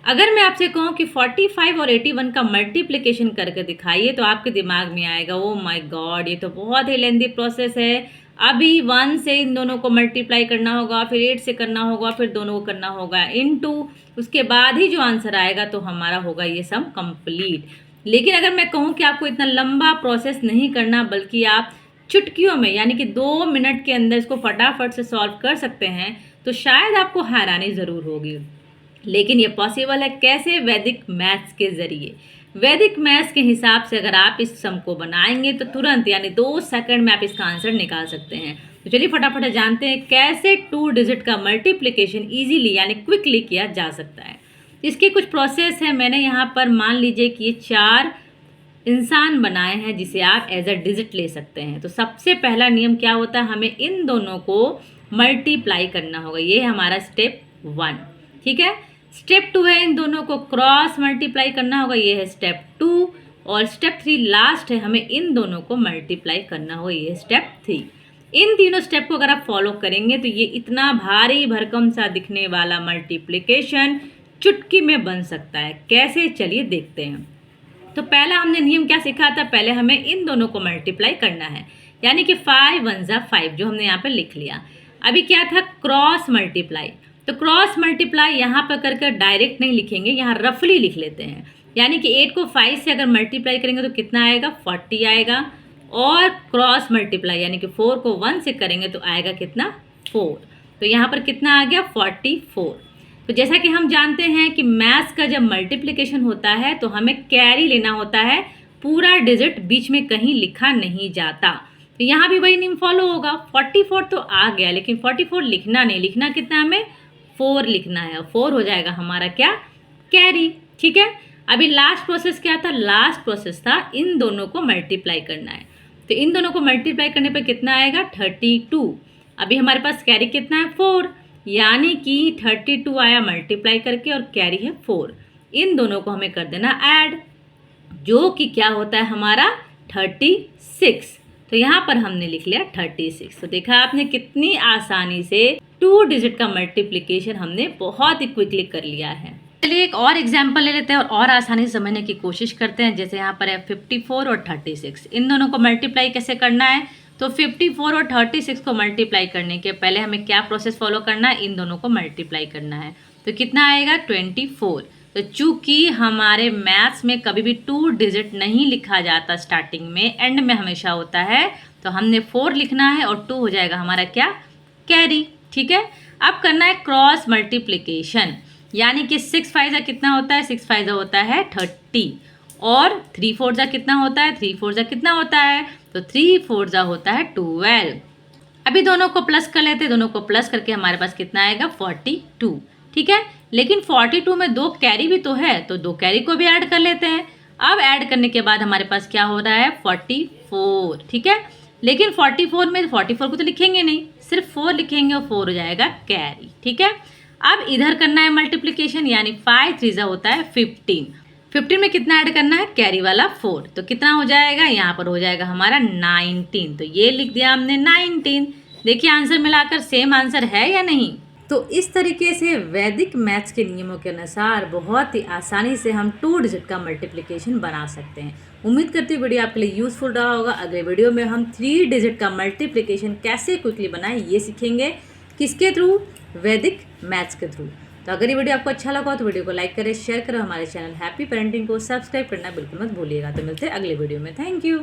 अगर मैं आपसे कहूँ कि 45 और 81 का मल्टीप्लिकेशन करके दिखाइए तो आपके दिमाग में आएगा ओ माय गॉड, ये तो बहुत ही लेंदी प्रोसेस है। अभी 1 से इन दोनों को मल्टीप्लाई करना होगा, फिर 8 से करना होगा, फिर दोनों को करना होगा इनटू, उसके बाद ही जो आंसर आएगा तो हमारा होगा ये सम कंप्लीट। लेकिन अगर मैं कहूँ कि आपको इतना लंबा प्रोसेस नहीं करना, बल्कि आप चुटकियों में यानी कि 2 मिनट के अंदर इसको फटाफट से सॉल्व कर सकते हैं, तो शायद आपको हैरानी ज़रूर होगी। लेकिन ये पॉसिबल है कैसे? वैदिक मैथ्स के ज़रिए। वैदिक मैथ्स के हिसाब से अगर आप इस सम को बनाएंगे तो तुरंत यानी 2 सेकंड में आप इसका आंसर निकाल सकते हैं। तो चलिए फटाफट जानते हैं कैसे 2 डिजिट का मल्टीप्लिकेशन इजीली यानी क्विकली किया जा सकता है। इसकी कुछ प्रोसेस है। मैंने यहाँ पर मान लीजिए कि ये 4 इंसान बनाए हैं जिसे आप एज अ डिजिट ले सकते हैं। तो सबसे पहला नियम क्या होता है, हमें इन दोनों को मल्टीप्लाई करना होगा। ये है हमारा स्टेप 1, ठीक है। स्टेप 2 है इन दोनों को क्रॉस मल्टीप्लाई करना होगा, ये है स्टेप 2। और स्टेप 3 लास्ट है, हमें इन दोनों को मल्टीप्लाई करना होगा, ये है स्टेप 3। इन तीनों स्टेप को अगर आप फॉलो करेंगे तो ये इतना भारी भरकम सा दिखने वाला मल्टीप्लिकेशन चुटकी में बन सकता है। कैसे, चलिए देखते हैं। तो पहला हमने नियम क्या सीखा था, पहले हमें इन दोनों को मल्टीप्लाई करना है, यानी कि 5 1 जा 5 जो हमने यहाँ पर लिख लिया। अभी क्या था, क्रॉस मल्टीप्लाई। तो क्रॉस मल्टीप्लाई यहाँ पर करके डायरेक्ट नहीं लिखेंगे, यहाँ रफली लिख लेते हैं। यानी कि 8 को 5 से अगर मल्टीप्लाई करेंगे तो कितना आएगा, 40 आएगा। और क्रॉस मल्टीप्लाई यानी कि 4 को 1 से करेंगे तो आएगा कितना, 4। तो यहाँ पर कितना आ गया, 44। तो जैसा कि हम जानते हैं कि मैथ्स का जब मल्टीप्लिकेशन होता है तो हमें कैरी लेना होता है, पूरा डिजिट बीच में कहीं लिखा नहीं जाता। तो यहाँ भी वही नियम फॉलो होगा। 44 तो आ गया, लेकिन 44 लिखना नहीं, लिखना कितना हमें, 4 लिखना है। 4 हो जाएगा हमारा क्या, कैरी, ठीक है। अभी लास्ट प्रोसेस क्या था, लास्ट प्रोसेस था इन दोनों को मल्टीप्लाई करना है। तो इन दोनों को मल्टीप्लाई करने पर कितना आएगा, 32। अभी हमारे पास कैरी कितना है, 4, यानी कि 32 आया मल्टीप्लाई करके और कैरी है 4। इन दोनों को हमें कर देना ऐड, जो कि क्या होता है हमारा 36। तो यहाँ पर हमने लिख लिया 36। तो देखा आपने कितनी आसानी से 2 डिजिट का मल्टीप्लिकेशन हमने बहुत ही क्विकली कर लिया है। चलिए एक और एग्जाम्पल ले लेते हैं और आसानी से समझने की कोशिश करते हैं। जैसे यहाँ पर है 54 और 36, इन दोनों को मल्टीप्लाई कैसे करना है। तो 54 और 36 को मल्टीप्लाई करने के पहले हमें क्या प्रोसेस फॉलो करना है, इन दोनों को मल्टीप्लाई करना है। तो कितना आएगा, 24। तो चूंकि हमारे मैथ्स में कभी भी 2 डिजिट नहीं लिखा जाता स्टार्टिंग में, एंड में हमेशा होता है, तो हमने 4 लिखना है और 2 हो जाएगा हमारा क्या, कैरी, ठीक है। अब करना है क्रॉस मल्टीप्लिकेशन, यानी कि 6 5 जा कितना होता है, 6 5 जा होता है 30, और 3 4 जा कितना होता है, 3 4 जा कितना होता है, तो 3 4 जा होता है 12। अभी दोनों को प्लस कर लेते हैं, दोनों को प्लस करके हमारे पास कितना आएगा, 42, ठीक है। लेकिन 42 में 2 कैरी भी तो है, तो 2 कैरी को भी ऐड कर लेते हैं। अब ऐड करने के बाद हमारे पास क्या हो रहा है, 44, ठीक है। लेकिन 44 में 44 को तो लिखेंगे नहीं, सिर्फ 4 लिखेंगे और 4 हो जाएगा कैरी, ठीक है। अब इधर करना है मल्टीप्लिकेशन, यानी 5 3 जा होता है 15। 15 में कितना ऐड करना है, कैरी वाला 4। तो कितना हो जाएगा, यहाँ पर हो जाएगा हमारा 19। तो ये लिख दिया हमने 19। देखिए आंसर मिलाकर सेम आंसर है या नहीं। तो इस तरीके से वैदिक मैथ्स के नियमों के अनुसार बहुत ही आसानी से हम 2 डिजिट का मल्टीप्लिकेशन बना सकते हैं। उम्मीद करती हूँ वीडियो आपके लिए यूज़फुल रहा होगा। अगले वीडियो में हम 3 डिजिट का मल्टीप्लिकेशन कैसे क्विकली बनाएं ये सीखेंगे। किसके थ्रू, वैदिक मैथ्स के थ्रू। तो अगर ये वीडियो आपको अच्छा लगा तो वीडियो को लाइक करें, शेयर करें, हमारे चैनल हैप्पी पेरेंटिंग को सब्सक्राइब करना बिल्कुल मत भूलिएगा। तो मिलते हैं अगले वीडियो में। Thank you.